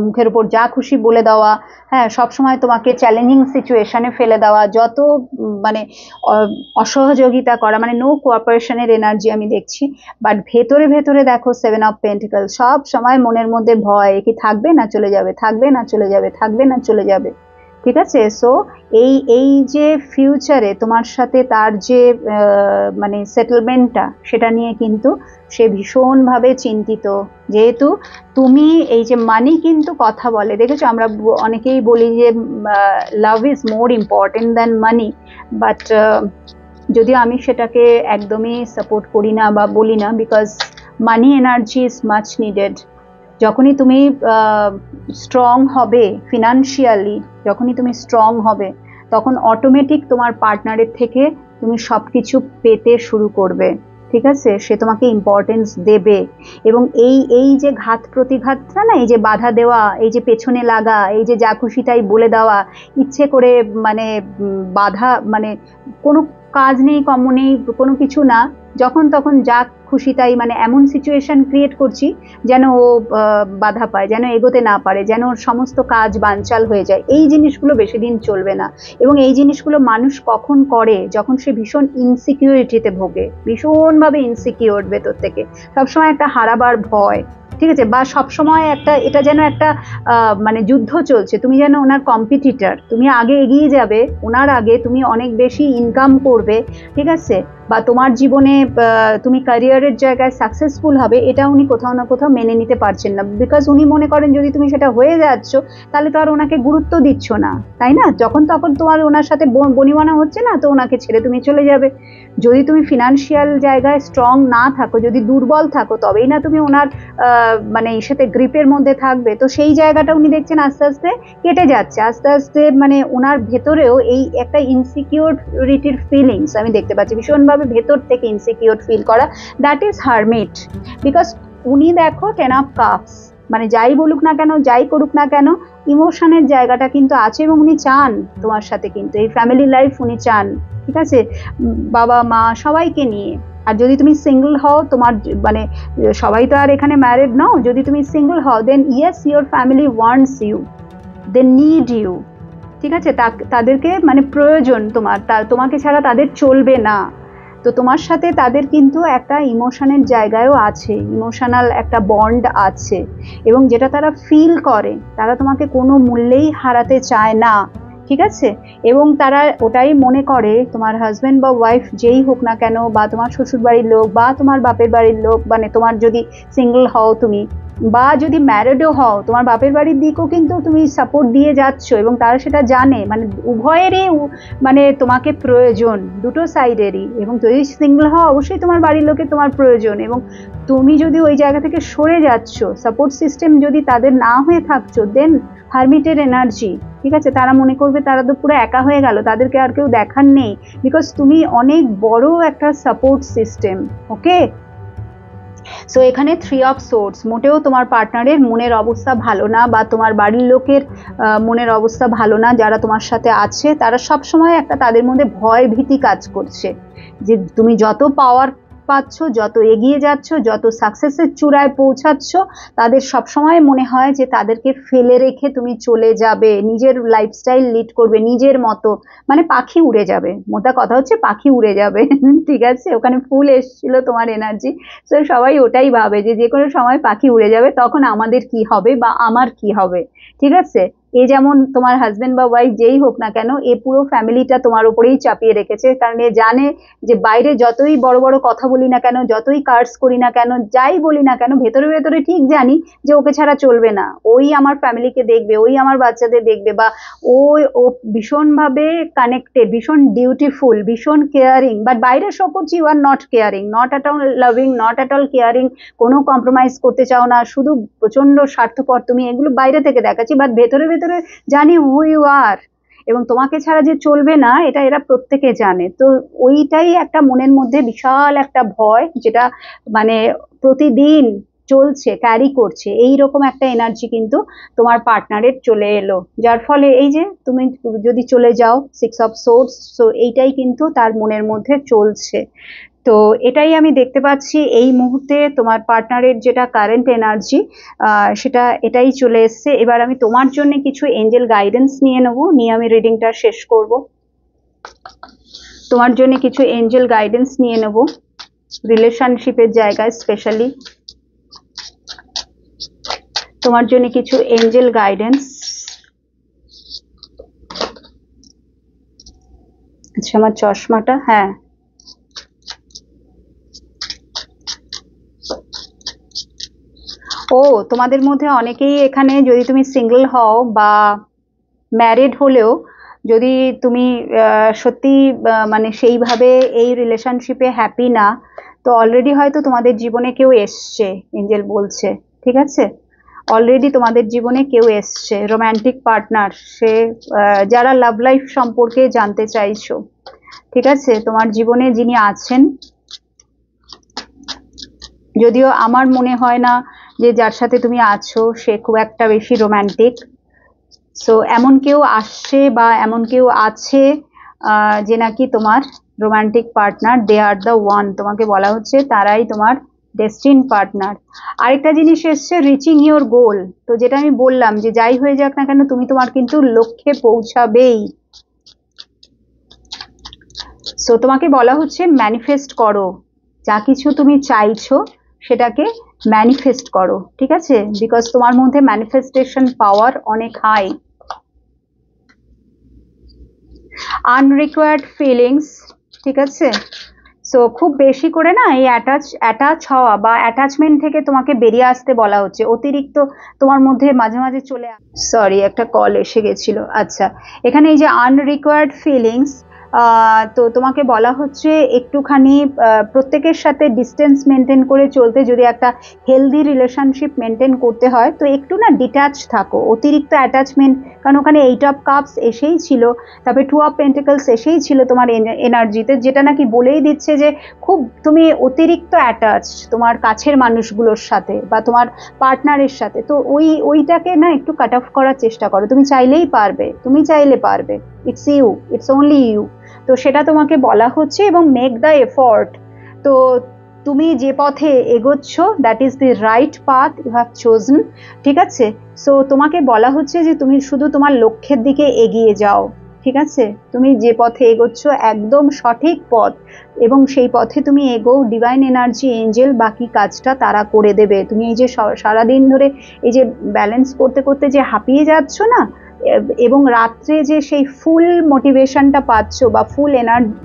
[SPEAKER 1] মুখের উপর যা খুশি বলে দেওয়া, হ্যাঁ, সবসময় তোমাকে চ্যালেঞ্জিং সিচুয়েশনে ফেলে দেওয়া, যত মানে অসহযোগিতা করা, মানে নো কোঅপারেশনের এনার্জি আমি দেখছি। বাট ভেতরে দেখো 7 অফ পেন্টিকল, সব সময় মনের মধ্যে ভয়, কি থাকবে না চলে যাবে, থাকবে না চলে যাবে, থাকবে না চলে যাবে, ঠিক আছে। সো এই যে ফিউচারে তোমার সাথে তার যে মানে সেটেলমেন্টটা, সেটা নিয়ে কিন্তু সে ভীষণভাবে চিন্তিত। যেহেতু তুমি এই যে মানি কিন্তু কথা বলে, দেখেছো, আমরা অনেকেই বলি যে love is more important than money, but যদিও আমি সেটাকে একদমই সাপোর্ট করি না বা বলি না, because money energy is much needed. যখনই তুমি স্ট্রং হবে ফিনান্সিয়ালি, যখনই তুমি স্ট্রং হবে, তখন অটোমেটিক তোমার পার্টনারের থেকে তুমি সবকিছু পেতে শুরু করবে, ঠিক আছে, সে তোমাকে ইম্পর্টেন্স দেবে। এবং এই যে ঘাত প্রতিঘাতটা না, এই যে বাধা দেওয়া, এই যে পেছনে লাগা, এই যে যা খুশি তাই বলে দেওয়া, ইচ্ছে করে মানে বাধা, মানে কোনো কাজ নেই, কর্ম নেই, কোনো কিছু না, যখন তখন যা খুশি তাই, মানে এমন সিচুয়েশন ক্রিয়েট করছি যেন ও বাধা পায়, যেন এগোতে না পারে, যেন ওর সমস্ত কাজ বানচাল হয়ে যায়। এই জিনিসগুলো বেশি দিন চলবে না। এবং এই জিনিসগুলো মানুষ কখন করে, যখন সে ভীষণ ইনসিকিউরিটিতে ভোগে, ভীষণভাবে ইনসিকিউর ভেতর থেকে, সবসময় একটা হারাবার ভয়, ঠিক আছে, বা সবসময় একটা, এটা যেন একটা মানে যুদ্ধ চলছে, তুমি যেন ওনার কম্পিটিটর, তুমি আগে এগিয়ে যাবে, ওনার আগে তুমি অনেক বেশি ইনকাম করবে, ঠিক আছে, বা তোমার জীবনে তুমি ক্যারিয়ারের জায়গায় সাকসেসফুল হবে, এটা উনি কোথাও না কোথাও মেনে নিতে পারছেন না, বিকজ উনি মনে করেন যদি তুমি সেটা হয়ে যাচ্ছ, তাহলে তো আর ওনাকে গুরুত্ব দিচ্ছ না, তাই না, যখন তখন তোমার ওনার সাথে বনিবনা হচ্ছে না, তো ওনাকে ছেড়ে তুমি চলে যাবে। যদি তুমি ফিনান্সিয়াল জায়গায় স্ট্রং না থাকো, যদি দুর্বল থাকো, তবেই না তুমি ওনার মানে সাথে গ্রিপের মধ্যে থাকবে। তো সেই জায়গাটা উনি দেখছেন আস্তে আস্তে কেটে যাচ্ছে, আস্তে আস্তে, মানে ওনার ভেতরেও এই একটা ইনসিকিউরিটির ফিলিংস আমি দেখতে পাচ্ছি, ভীষণভাবে ভেতর থেকে ইনসিকিউর ফিল করা, দ্যাট ইজ হারমিট। বিকজ উনি দেখো 10 অফ কাপস, মানে যাই বলুক না কেন, যাই করুক না কেন, ইমোশনের জায়গাটা কিন্তু আছে, এবং উনি চান তোমার সাথে কিন্তু এই ফ্যামিলি লাইফ উনি চান, ঠিক আছে, বাবা মা সবাইকে নিয়ে। আর যদি তুমি সিঙ্গল হও, তোমার মানে সবাই তো আর এখানে ম্যারিড নাও, যদি তুমি সিঙ্গল হও, then yes, your family wants you, they need you, ঠিক আছে, তাদেরকে মানে প্রয়োজন তোমার, তোমাকে ছাড়া তাদের চলবে না। তো তোমার সাথে তাদের কিন্তু একটা ইমোশনের জায়গায়ও আছে, ইমোশনাল একটা বন্ড আছে, এবং যেটা তারা ফিল করে, তারা তোমাকে কোনো মূল্যেই হারাতে চায় না, ঠিক আছে, এবং তারা ওটাই মনে করে, তোমার হাজব্যান্ড বা ওয়াইফ যেই হোক না কেন, বা তোমার শ্বশুর বাড়ির লোক বা তোমার বাপের বাড়ির লোক, মানে তোমার যদি সিঙ্গল হও তুমি, বা যদি ম্যারিডও হও, তোমার বাপের বাড়ির দিকও কিন্তু তুমি সাপোর্ট দিয়ে যাচ্ছ এবং তারা সেটা জানে, মানে উভয়েরই মানে তোমাকে প্রয়োজন, দুটো সাইডেরই। এবং যদি সিঙ্গেল হও, অবশ্যই তোমার বাড়ির লোকের তোমার প্রয়োজন, এবং তুমি যদি ওই জায়গা থেকে সরে যাচ্ছ, সাপোর্ট সিস্টেম যদি তাদের না হয়ে থাকছো, দেন হারমিটের এনার্জি, ঠিক আছে, তারা মনে করবে তারা তো পুরো একা হয়ে গেল, তাদেরকে আর কেউ দেখার নেই, বিকজ তুমি অনেক বড় একটা সাপোর্ট সিস্টেম। ওকে, সো এখানে 3 অফ সোর্স, মোটেও তোমার পার্টনারের মনের অবস্থা ভালো না, বা তোমার বাড়ির লোকের মনের অবস্থা ভালো না, যারা তোমার সাথে আছে তারা সব সময় একটা তাদের মধ্যে ভয় ভীতি কাজ করছে, যে তুমি যত পাওয়ার পাচ্ছ, যত এগিয়ে যাচ্ছ, যত সাকসেসের চূড়ায় পৌঁছাচ্ছ, তাদের সবসময় মনে হয় যে তাদেরকে ফেলে রেখে তুমি চলে যাবে, নিজের লাইফস্টাইল লিড করবে নিজের মতো, মানে পাখি উড়ে যাবে, মোটা কথা হচ্ছে পাখি উড়ে যাবে। ঠিক আছে, ওখানে ফুল এসেছিল তোমার এনার্জি, তো সবাই ওটাই ভাবে যে যে কোনো সময় পাখি উড়ে যাবে, তখন আমাদের কি হবে বা আমার কি হবে। ঠিক আছে, এ যেমন তোমার হাজবেন্ড বা ওয়াইফ যেই হোক না কেন, এ পুরো ফ্যামিলিটা তোমার উপরেই চাপিয়ে রেখেছে, কারণ এ জানে যে বাইরে যতই বড় বড় কথা বলি না কেন, যতই কার্স করি না কেন, যাই বলি না কেন, ভেতরে ভেতরে ঠিক জানি যে ওকে ছাড়া চলবে না, ওই আমার ফ্যামিলিকে দেখবে, ওই আমার বাচ্চাদের দেখবে, বা ও ভীষণভাবে কানেক্টেড, ভীষণ ডিউটিফুল, ভীষণ কেয়ারিং, বাট বাইরে শো করছি you are not caring, not at all loving, not at all caring, কোনো কম্প্রোমাইজ করতে চাও না, শুধু প্রচন্ড স্বার্থপর তুমি, এগুলো বাইরে থেকে দেখাচ্ছি, বাট ভেতরে ভেতরে জানি হু ইউ আর, এবং তোমাকে ছাড়া যে চলবে না এটা এরা প্রত্যেকে জানে। তো ওইটাই একটা মনের মধ্যে বিশাল একটা ভয়, যেটা মানে প্রতিদিন চলছে, ক্যারি করছে, এই রকম একটা এনার্জি কিন্তু তোমার পার্টনারের চলে এলো, যার ফলে এই যে তুমি যদি চলে যাও, 6 অফ সোর্স, সো এইটাই কিন্তু তার মনের মধ্যে চলছে। তো এটাই আমি দেখতে পাচ্ছি এই মুহূর্তে তোমার পার্টনারের যেটা কারেন্ট এনার্জি, সেটা এটাই চলে এসছে। এবার আমি তোমার জন্য কিছু এঞ্জেল গাইডেন্স নিয়ে নেবো, নিয়ে আমি রিডিংটা শেষ করব। তোমার জন্য কিছু এঞ্জেল গাইডেন্স নিয়ে নেব রিলেশনশিপের জায়গায়, স্পেশালি তোমার জন্য কিছু এঞ্জেল গাইডেন্স। আচ্ছা, আমার চশমাটা, হ্যাঁ, ও তোমাদের মধ্যে অনেকেই এখানে, যদি তুমি সিঙ্গেল হও বা ম্যারিড হলেও, যদি তুমি সত্যি মানে সেইভাবে এই রিলেশনশিপে হ্যাপি না, তো অলরেডি হয়তো তোমাদের জীবনে কেউ এসছে, এঞ্জেল বলছে, ঠিক আছে, অলরেডি তোমাদের জীবনে কেউ এসছে, রোম্যান্টিক পার্টনার, সে যারা লাভ লাইফ সম্পর্কে জানতে চাইছো, ঠিক আছে, তোমার জীবনে যিনি আছেন, যদিও আমার মনে হয় না যে যার সাথে তুমি আছো সে খুব একটা বেশি রোম্যান্টিক, সো এমন কেউ আসছে বা এমন কেউ আছে যে নাকি তোমার romantic partner, they are the one, তোমাকে বলা হচ্ছে তারাই তোমার ডেস্টিন পার্টনার। আরেকটা জিনিস এসছে, রিচিং ইওর গোল, তো যেটা আমি বললাম যে যাই হয়ে যাক না কেন, তুমি তোমার কিন্তু লক্ষ্যে পৌঁছাবেই। সো তোমাকে বলা হচ্ছে ম্যানিফেস্ট করো, যা কিছু তুমি চাইছো সেটাকে ম্যানিফেস্ট করো, ঠিক আছে, বিকজ তোমার মধ্যে ম্যানিফেস্টেশন পাওয়ার অনেক হাই। আনরিকোয়ার্ড ফিলিংস, ঠিক আছে, সো খুব বেশি করে না এই অ্যাটাচ হওয়া বা অ্যাটাচমেন্ট থেকে তোমাকে বেরিয়ে আসতে বলা হচ্ছে, অতিরিক্ত তোমার মধ্যে মাঝে মাঝে চলে, সরি একটা কল এসে গেছিল। আচ্ছা, এখানে এই যে আনরিকোয়ার্ড ফিলিংস, তো তোমাকে বলা হচ্ছে একটুখানি প্রত্যেকের সাথে ডিস্টেন্স মেনটেন করে চলতে, যদি একটা হেলদি রিলেশনশিপ মেনটেন করতে হয় তো একটু না ডিট্যাচ থাকো, অতিরিক্ত অ্যাটাচমেন্ট, কারণ ওখানে 8 অফ কাপস এসেই ছিল, তারপরে 2 অফ পেন্টিকলস এসেই ছিল তোমার এনার্জিতে, যেটা নাকি বলেই দিচ্ছে যে খুব তুমি অতিরিক্ত অ্যাটাচ তোমার কাছের মানুষগুলোর সাথে বা তোমার পার্টনারের সাথে, তো ওইটাকে না একটু কাট অফ করার চেষ্টা করো, তুমি চাইলেই পারবে, তুমি চাইলে পারবে, it's you, it's only you, তো সেটা তোমাকে বলা হচ্ছে, এবং মেক দ্য এফোর্ট, তো তুমি যে পথে এগোচ্ছ that is the right path you have chosen, ঠিক আছে, সো তোমাকে বলা হচ্ছে যে তুমি শুধু তোমার লক্ষ্যের দিকে এগিয়ে যাও, ঠিক আছে, তুমি যে পথে এগোচ্ছ একদম সঠিক পথ, এবং সেই পথে তুমি এগো, ডিভাইন এনার্জি এঞ্জেল বাকি কাজটা তারা করে দেবে। তুমি এই যে সারাদিন ধরে এই যে ব্যালেন্স করতে করতে যে হাঁপিয়ে যাচ্ছ না, এবং রাত্রে যে সেই ফুল মোটিভেশনটা পাচ্ছ বা ফুল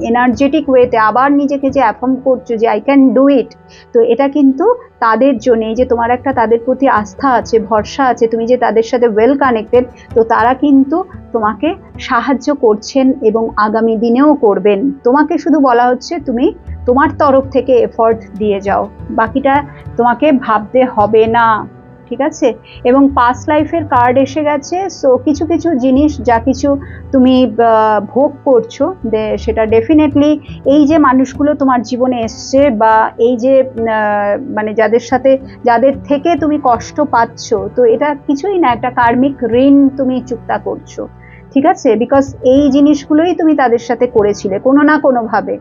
[SPEAKER 1] এনার্জেটিক ওয়েতে আবার নিজেকে যে অ্যাফার্ম করছো যে আই ক্যান ডু ইট, তো এটা কিন্তু তাদের জন্য, এই যে তোমার একটা তাদের প্রতি আস্থা আছে, ভরসা আছে, তুমি যে তাদের সাথে ওয়েল কানেক্টেড, তো তারা কিন্তু তোমাকে সাহায্য করছেন এবং আগামী দিনেও করবেন। তোমাকে শুধু বলা হচ্ছে তুমি তোমার তরফ থেকে এফর্ট দিয়ে যাও, বাকিটা তোমাকে ভাবতে হবে না, ঠিক আছে। এবং পাস্ট লাইফের কার্ড এসে গেছে, সো কিছু কিছু জিনিস যা কিছু তুমি ভোগ করছো, সেটা ডেফিনেটলি এই যে মানুষগুলো তোমার জীবনে এসছে বা এই যে মানে যাদের থেকে তুমি কষ্ট পাচ্ছ, তো এটা কিছুই না, একটা কার্মিক ঋণ তুমি চুক্তা করছো, ঠিক আছে। বিকজ এই জিনিসগুলোই তুমি তাদের সাথে করেছিলে কোনো না কোনো ভাবে,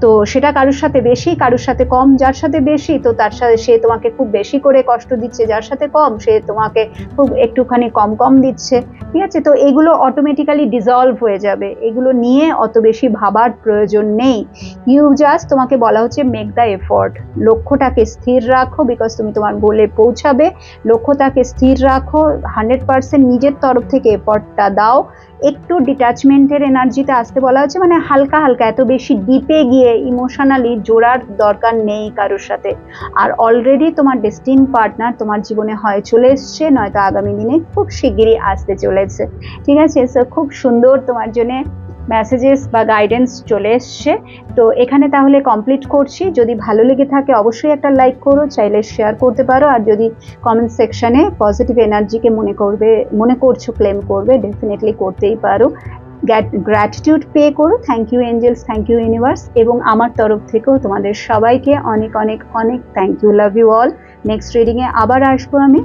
[SPEAKER 1] তো সেটা কারোর সাথে বেশি কারোর সাথে কম, যার সাথে বেশি তো তার সাথে সে তোমাকে খুব বেশি করে কষ্ট দিচ্ছে, যার সাথে কম সে তোমাকে খুব একটুখানি কম কম দিচ্ছে, ঠিক আছে। তো এগুলো অটোমেটিক্যালি ডিজলভ হয়ে যাবে, এগুলো নিয়ে অত বেশি ভাবার প্রয়োজন নেই। ইউ জাস্ট, তোমাকে বলা হচ্ছে মেক দ্য এফোর্ট, লক্ষ্যটাকে স্থির রাখো, বিকজ তুমি তোমার গোলে পৌঁছাবে, লক্ষ্যটাকে স্থির রাখো, 100% নিজের তরফ থেকে এফোর্টটা দাও। একটু ডিট্যাচমেন্টের এনার্জিতে আসতে বলা হচ্ছে, মানে হালকা হালকা, এত বেশি ডিপে গিয়ে ইমোশনালি জোড়ার দরকার নেই কারোর সাথে। আর অলরেডি তোমার ডেস্টিন পার্টনার তোমার জীবনে হয় চলে এসছে, নয়তো আগামী দিনে খুব শিগগিরই আসতে চলেছে, ঠিক আছে। সো খুব সুন্দর তোমার জন্য মেসেজেস বা গাইডেন্স চলে এসছে। তো এখানে তাহলে কমপ্লিট করছি। যদি ভালো লেগে থাকে অবশ্যই একটা লাইক করো, চাইলে শেয়ার করতে পারো, আর যদি কমেন্ট সেকশনে পজিটিভ এনার্জিকে মনে করছো ক্লেম করবে, ডেফিনেটলি করতেই পারো। গ্র্যাটিটিউড পে করো, thank you angels, thank you universe, এবং আমার তরফ থেকেও তোমাদের সবাইকে অনেক অনেক অনেক thank you, love you all. Next রিডিংয়ে আবার আসবো আমি।